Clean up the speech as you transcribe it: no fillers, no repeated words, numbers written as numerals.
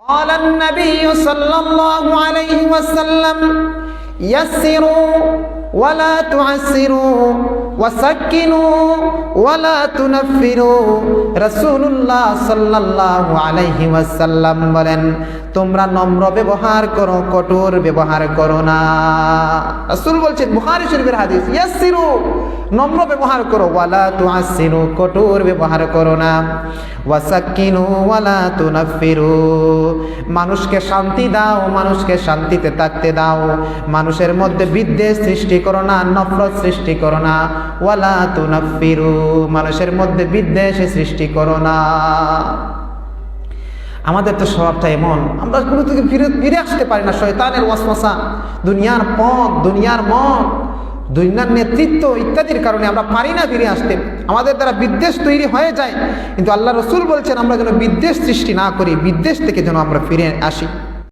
قال النبي صلى الله عليه وسلم يسروا ولا تعسروا وسكنوا ولا تنفروا রাসূলুল্লাহ সাল্লাল্লাহু আলাইহি ওয়াসাল্লাম বলেন, তোমরা নম্র ব্যবহার করো, কঠোর ব্যবহার করো না। রাসূল বলছেন, বুখারী শরীফের হাদিস, ইয়াসসিরু, নম্র ব্যবহার করো, ওয়ালা তুআসসিরু, কঠোর ব্যবহার করো না, ওয়াসাক্কিনু ওয়ালা তুনাফিরু, মানুষকে শান্তি দাও, মানুষকে শান্তিতে থাকতে দাও, মানুষের মধ্যে বিদ্বেষ সৃষ্টি করো না, নফরত সৃষ্টি করো না, ওয়ালা তুনাফিরু, মানুষের মধ্যে বিদ্বেষ সৃষ্টি করো না। আমাদের তো স্বভাবটা এমন, আমরা কোনো থেকে ফিরে আসতে পারি না। শয়তানের ওয়াসওয়াসা, দুনিয়ার পথ, দুনিয়ার মত, দুনিয়ার নেতৃত্ব ইত্যাদির কারণে আমরা পারি না ফিরে আসতে। আমাদের দ্বারা বিদ্বেষ তৈরি হয়ে যায়, কিন্তু আল্লাহ রসুল বলছেন আমরা যেন বিদ্বেষ সৃষ্টি না করি, বিদ্বেষ থেকে যেন আমরা ফিরে আসি।